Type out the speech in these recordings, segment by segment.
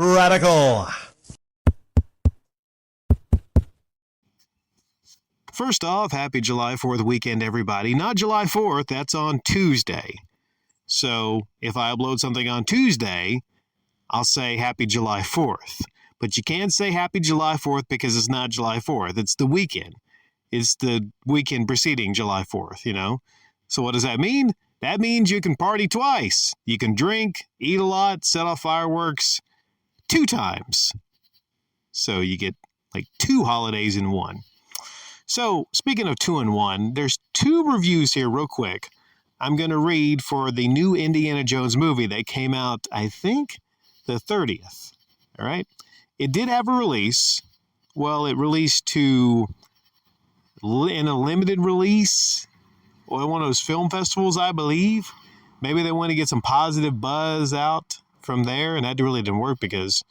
Radical. First off, happy July 4th weekend, everybody. Not July 4th, that's on Tuesday. So if I upload something on Tuesday, I'll say happy July 4th. But you can't say happy July 4th because it's not July 4th. It's the weekend. It's the weekend preceding July 4th, you know? So what does that mean? That means you can party twice. You can drink, eat a lot, set off fireworks 2 times. So you get like 2 holidays in one. So speaking of 2 in 1, there's 2 reviews here real quick. I'm going to read for the new Indiana Jones movie that came out, I think, the 30th. All right. It did have a release. Well, it released in a limited release or one of those film festivals, I believe. Maybe they want to get some positive buzz out from there, and that really didn't work because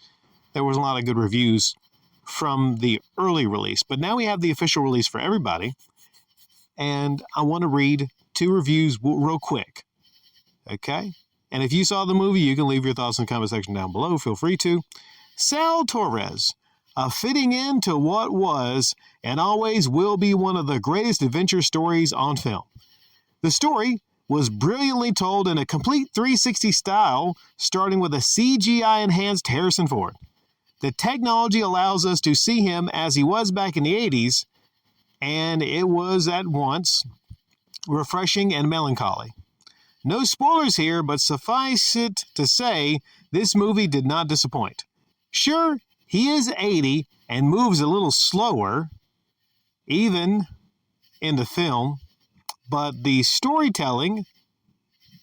there was a lot of good reviews from the early release. But now we have the official release for everybody, and I want to read 2 reviews real quick. Okay? And if you saw the movie, you can leave your thoughts in the comment section down below. Feel free to. Sal Torres, fitting into what was and always will be one of the greatest adventure stories on film. The story was brilliantly told in a complete 360 style, starting with a CGI-enhanced Harrison Ford. The technology allows us to see him as he was back in the 80s, and it was at once refreshing and melancholy. No spoilers here, but suffice it to say, this movie did not disappoint. Sure, he is 80 and moves a little slower, even in the film, but the storytelling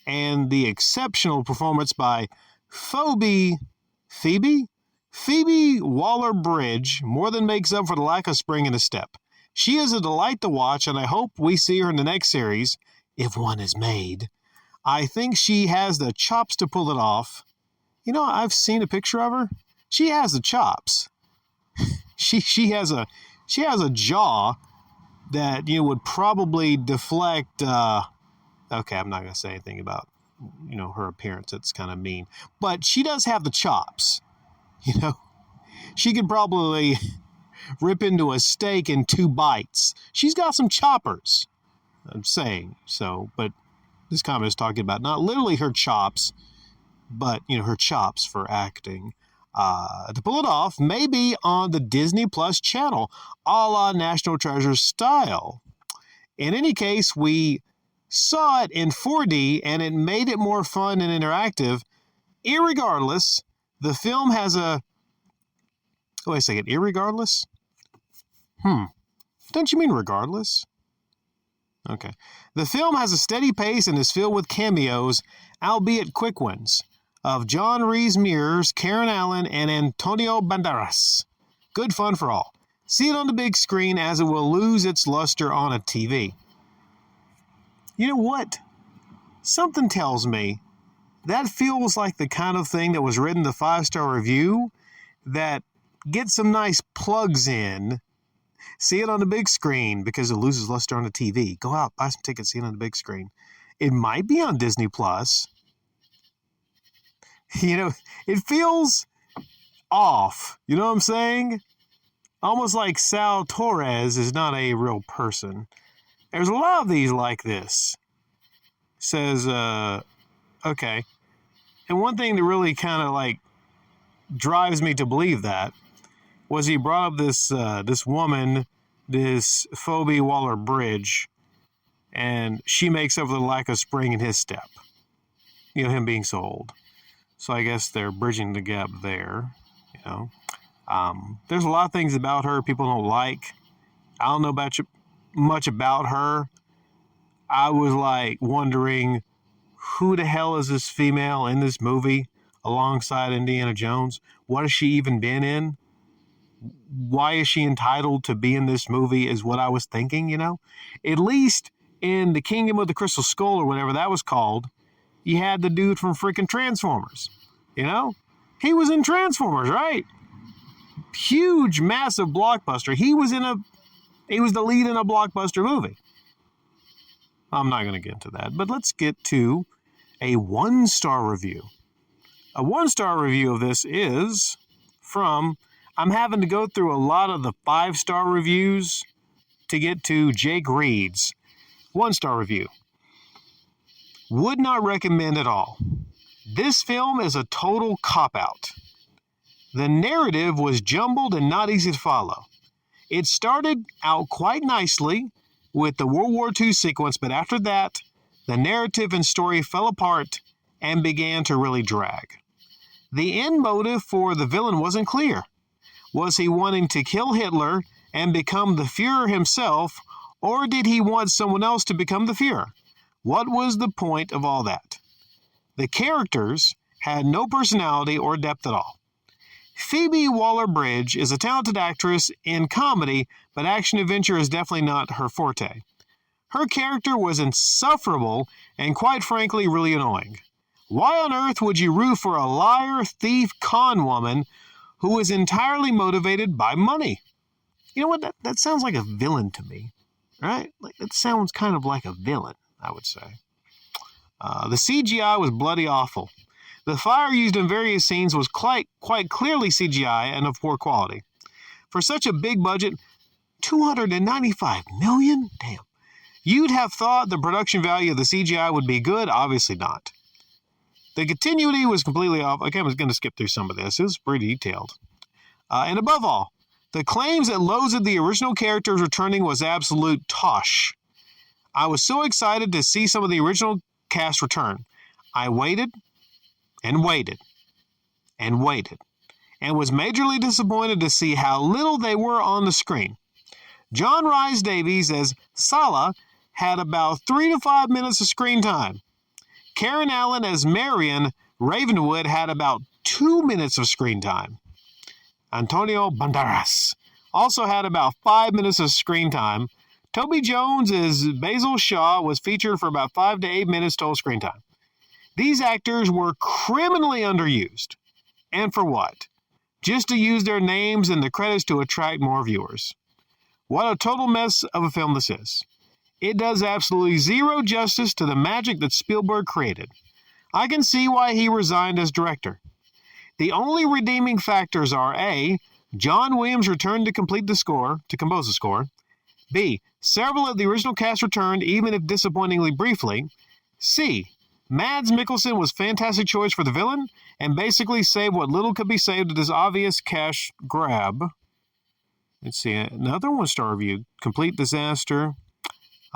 and the exceptional performance by Phoebe Waller-Bridge more than makes up for the lack of spring in his step. She is a delight to watch, and I hope we see her in the next series, if one is made. I think she has the chops to pull it off. You know, I've seen a picture of her. She has the chops. She has a jaw that would probably deflect. Okay, I'm not going to say anything about her appearance. It's kind of mean, but she does have the chops. She could probably rip into a steak in 2 bites. She's got some choppers. I'm saying so, but this comment is talking about not literally her chops, but her chops for acting. To pull it off, maybe on the Disney Plus channel, a la National Treasure style. In any case, we saw it in 4D, and it made it more fun and interactive. Irregardless, the film has a... Wait a second, irregardless? Don't you mean regardless? Okay. The film has a steady pace and is filled with cameos, albeit quick ones, of John Rhys Meyers, Karen Allen, and Antonio Banderas. Good fun for all. See it on the big screen as it will lose its luster on a TV. You know what? Something tells me that feels like the kind of thing that was written the 5-star review that gets some nice plugs in. See it on the big screen because it loses luster on the TV. Go out, buy some tickets, see it on the big screen. It might be on Disney Plus. It feels off. You know what I'm saying? Almost like Sal Torres is not a real person. There's a lot of these like this. Says, okay. And one thing that really kind of like drives me to believe that was he brought up this woman, this Phoebe Waller-Bridge, and she makes up for the lack of spring in his step. Him being so old. So I guess they're bridging the gap there. There's a lot of things about her people don't like. I don't know much about her. I was like wondering, who the hell is this female in this movie alongside Indiana Jones? What has she even been in? Why is she entitled to be in this movie is what I was thinking, At least in the Kingdom of the Crystal Skull or whatever that was called, you had the dude from freaking Transformers, He was in Transformers, right? Huge, massive blockbuster. He was the lead in a blockbuster movie. I'm not going to get into that, but let's get to a 1-star review A 1-star review of this is from, I'm having to go through a lot of the 5-star reviews to get to Jake Reed's 1-star review. Would not recommend at all. This film is a total cop-out. The narrative was jumbled and not easy to follow. It started out quite nicely with the World War II sequence, but after that, the narrative and story fell apart and began to really drag. The end motive for the villain wasn't clear. Was he wanting to kill Hitler and become the Fuhrer himself, or did he want someone else to become the Fuhrer? What was the point of all that? The characters had no personality or depth at all. Phoebe Waller-Bridge is a talented actress in comedy, but action-adventure is definitely not her forte. Her character was insufferable and, quite frankly, really annoying. Why on earth would you root for a liar, thief, con woman who is entirely motivated by money? You know what? That sounds like a villain to me, right? Like, it sounds kind of like a villain, I would say. The CGI was bloody awful. The fire used in various scenes was quite clearly CGI and of poor quality. For such a big budget, $295 million? Damn. You'd have thought the production value of the CGI would be good. Obviously not. The continuity was completely off. Okay, I'm going to skip through some of this. It was pretty detailed. And above all, the claims that loads of the original characters returning was absolute tosh. I was so excited to see some of the original cast return. I waited and waited and waited and was majorly disappointed to see how little they were on the screen. John Rhys Davies as Sallah had about 3 to 5 minutes of screen time. Karen Allen as Marion Ravenwood had about 2 minutes of screen time. Antonio Banderas also had about 5 minutes of screen time. Toby Jones as Basil Shaw was featured for about 5 to 8 minutes total screen time. These actors were criminally underused. And for what? Just to use their names and the credits to attract more viewers. What a total mess of a film this is. It does absolutely zero justice to the magic that Spielberg created. I can see why he resigned as director. The only redeeming factors are A, John Williams returned to compose the score. B, several of the original cast returned, even if disappointingly briefly. C, Mads Mikkelsen was a fantastic choice for the villain, and basically saved what little could be saved of this obvious cash grab. Let's see, another 1-star review. Complete disaster.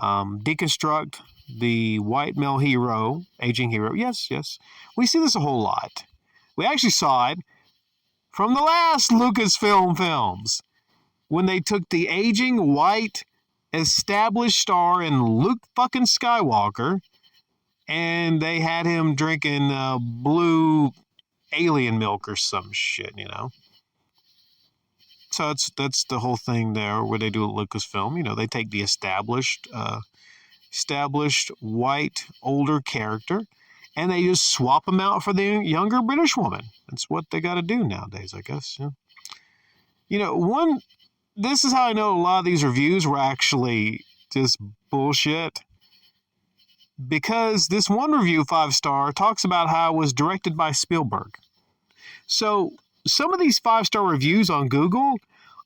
Deconstruct the white male hero, aging hero. Yes. We see this a whole lot. We actually saw it from the last Lucasfilm films when they took the aging white established star in Luke fucking Skywalker and they had him drinking blue alien milk or some shit, you know. So that's the whole thing there where they do a Lucasfilm. You know, they take the established white older character and they just swap them out for the younger British woman. That's what they got to do nowadays, I guess. Yeah. You know, this is how I know a lot of these reviews were actually just bullshit. Because this one review, 5-star, talks about how it was directed by Spielberg. So some of these 5-star reviews on Google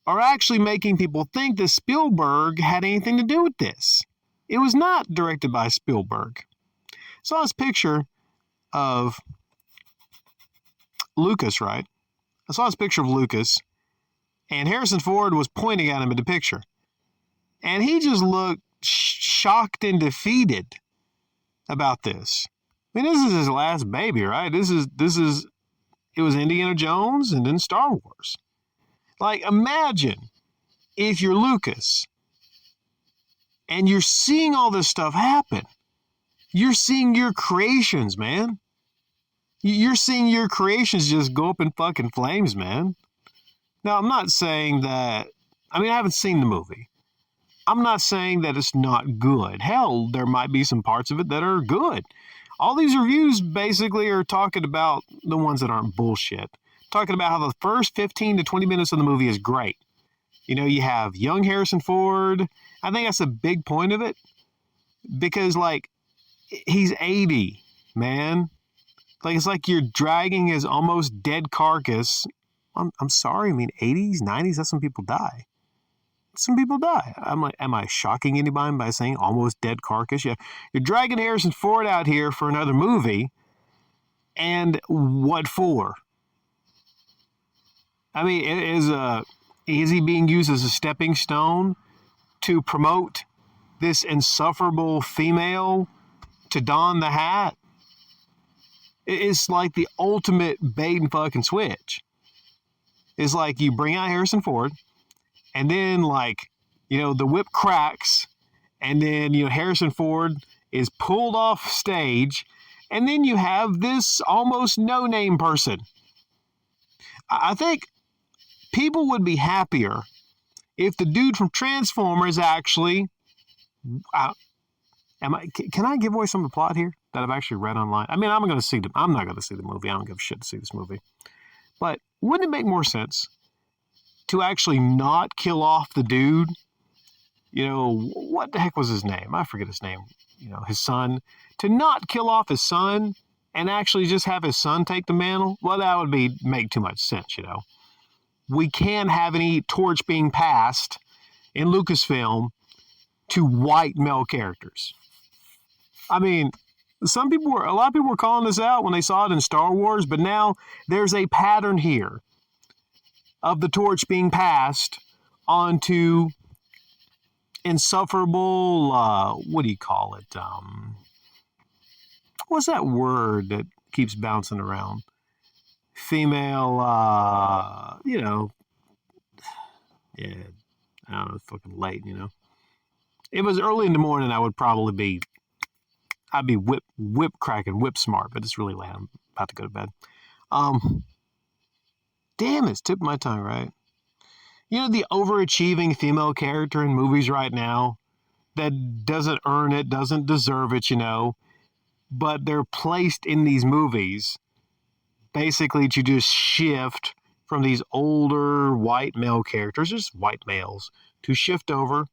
are actually making people think that Spielberg had anything to do with this. It was not directed by Spielberg. I saw this picture of Lucas, right? I saw this picture of Lucas, and Harrison Ford was pointing at him in the picture. And he just looked shocked and defeated about this. I mean, this is his last baby, right? It was Indiana Jones and then Star Wars. Like, imagine if you're Lucas and you're seeing all this stuff happen. You're seeing your creations, man. You're seeing your creations just go up in fucking flames, man. Now, I'm not saying that, I haven't seen the movie. I'm not saying that it's not good. Hell, there might be some parts of it that are good. All these reviews basically are talking about the ones that aren't bullshit. Talking about how the first 15 to 20 minutes of the movie is great. You know, you have young Harrison Ford. I think that's a big point of it. Because, like, he's 80, man. Like, it's like you're dragging his almost dead carcass. I'm sorry. I mean, 80s, 90s, that's when people die. Some people die. I'm like, am I shocking anybody by saying almost dead carcass? Yeah. You're dragging Harrison Ford out here for another movie. And what for? I mean, is he being used as a stepping stone to promote this insufferable female to don the hat? It's like the ultimate bait and fucking switch. It's like you bring out Harrison Ford, and then, like, you know, the whip cracks, and then, you know, Harrison Ford is pulled off stage, and then you have this almost no-name person. I think people would be happier if the dude from Transformers actually... can I give away some of the plot here that I've actually read online? I mean, I'm not going to see the movie. I don't give a shit to see this movie. But wouldn't it make more sense to actually not kill off the dude? You know, what the heck was his name? I forget his name. You know, his son. To not kill off his son and actually just have his son take the mantle? Well, that would make too much sense, you know. We can't have any torch being passed in Lucasfilm to white male characters. I mean, a lot of people were calling this out when they saw it in Star Wars, but now there's a pattern here of the torch being passed onto insufferable, what do you call it? What's that word that keeps bouncing around? Female, you know, yeah, I don't know, it's fucking late, you know. If it was early in the morning, I'd be whip cracking, whip smart, but it's really late. I'm about to go to bed. Damn, it's tipped my tongue, right? You know, the overachieving female character in movies right now that doesn't earn it, doesn't deserve it, you know, but they're placed in these movies basically to just shift from these older white male characters, just white males, to shift over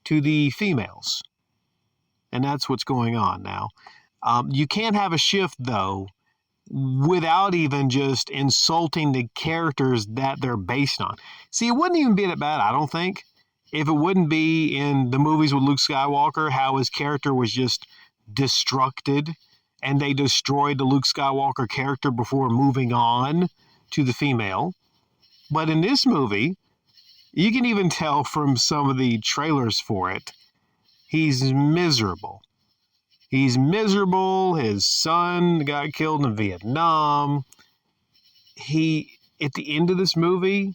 to the females. And that's what's going on now. You can't have a shift, though, without even just insulting the characters that they're based on. See, it wouldn't even be that bad, I don't think, if it wouldn't be in the movies with Luke Skywalker, how his character was just destructed, and they destroyed the Luke Skywalker character before moving on to the female. But in this movie, you can even tell from some of the trailers for it, he's miserable. He's miserable. His son got killed in Vietnam. At the end of this movie,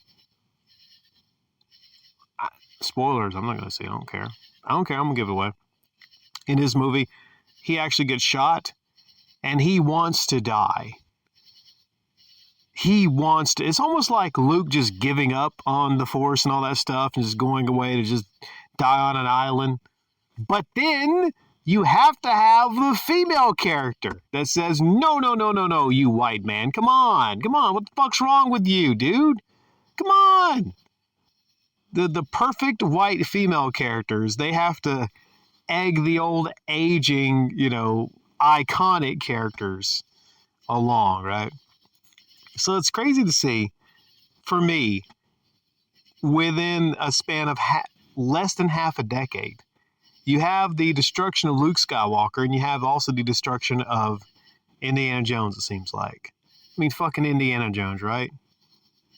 spoilers, I'm not going to say, I don't care. I'm going to give it away. In this movie, he actually gets shot, and he wants to die. It's almost like Luke just giving up on the Force and all that stuff and just going away to just die on an island. But then you have to have the female character that says, no, you white man. Come on. What the fuck's wrong with you, dude? Come on. The perfect white female characters, they have to egg the old aging, you know, iconic characters along, right? So it's crazy to see, for me, within a span of less than half a decade, you have the destruction of Luke Skywalker, and you have also the destruction of Indiana Jones, it seems like. I mean, fucking Indiana Jones, right?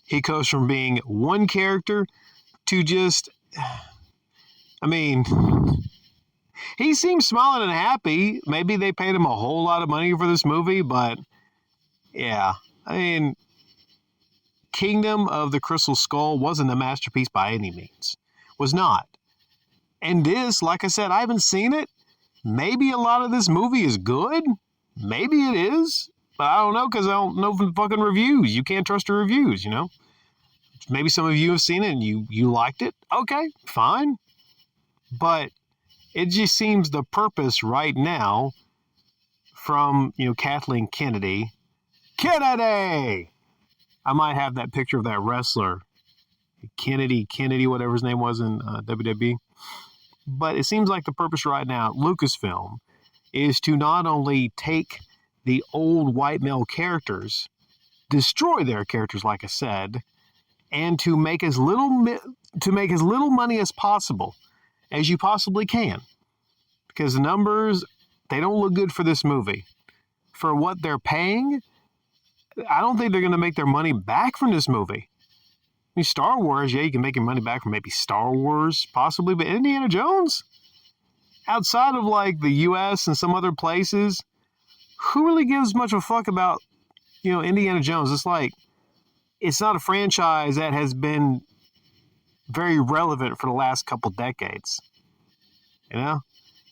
He goes from being one character to just... I mean... He seems smiling and happy. Maybe they paid him a whole lot of money for this movie, but... Yeah. I mean... Kingdom of the Crystal Skull wasn't a masterpiece by any means. Was not. And this, like I said, I haven't seen it. Maybe a lot of this movie is good. Maybe it is. But I don't know, because I don't know from fucking reviews. You can't trust the reviews, you know? Maybe some of you have seen it and you liked it. Okay, fine. But it just seems the purpose right now from, you know, Kathleen Kennedy. Kennedy! I might have that picture of that wrestler. Kennedy, whatever his name was in WWE. But it seems like the purpose right now at Lucasfilm is to not only take the old white male characters, destroy their characters, like I said, and to make as little money as possible as you possibly can, because the numbers, they don't look good for this movie. For what they're paying, I don't think they're going to make their money back from this movie. I mean, Star Wars, yeah, you can make your money back from maybe Star Wars, possibly, but Indiana Jones, outside of like the U.S. and some other places, who really gives much of a fuck about, Indiana Jones? It's like, it's not a franchise that has been very relevant for the last couple decades. You know?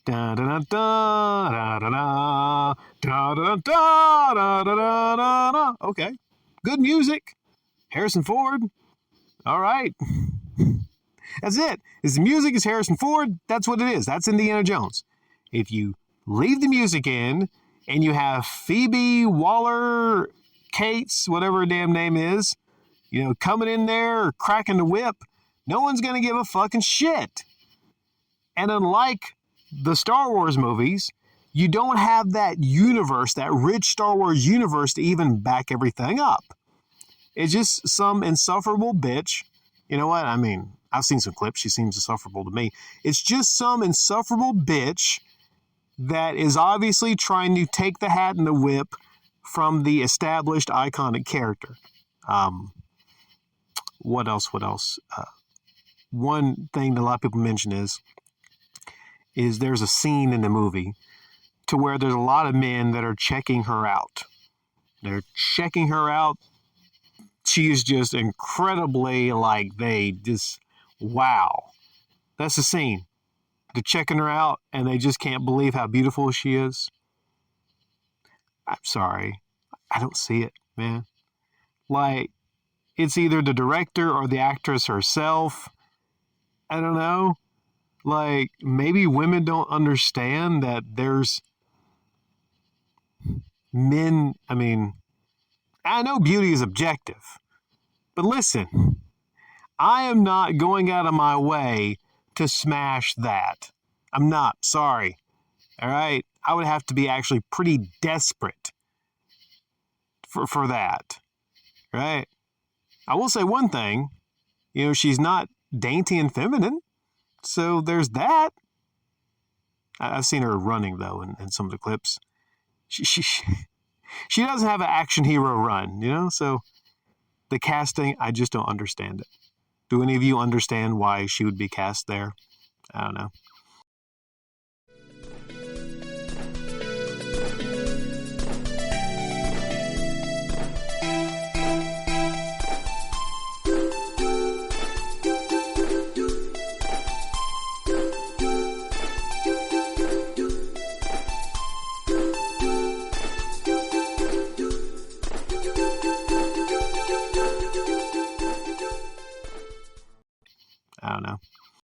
Da da da da da da da da da da da da da. Okay. Good music. Harrison Ford. All right. That's it. Is the music is Harrison Ford? That's what it is. That's Indiana Jones. If you leave the music in and you have Phoebe Waller-Cates, whatever her damn name is, coming in there, cracking the whip, no one's going to give a fucking shit. And unlike the Star Wars movies, you don't have that universe, that rich Star Wars universe to even back everything up. It's just some insufferable bitch. You know what? I mean, I've seen some clips. She seems insufferable to me. It's just some insufferable bitch that is obviously trying to take the hat and the whip from the established iconic character. What else? One thing that a lot of people mention is there's a scene in the movie to where there's a lot of men that are checking her out. They're checking her out. She is just incredibly, wow. That's the scene. They're checking her out and they just can't believe how beautiful she is. I'm sorry. I don't see it, man. Like, it's either the director or the actress herself. I don't know. Like, maybe women don't understand that there's men. I mean, I know beauty is objective, but listen, I am not going out of my way to smash that. I'm not. Sorry. All right? I would have to be actually pretty desperate for that. Right? I will say one thing. She's not dainty and feminine. So there's that. I've seen her running, though, in some of the clips. She doesn't have an action hero run, so the casting, I just don't understand it. Do any of you understand why she would be cast there? I don't know.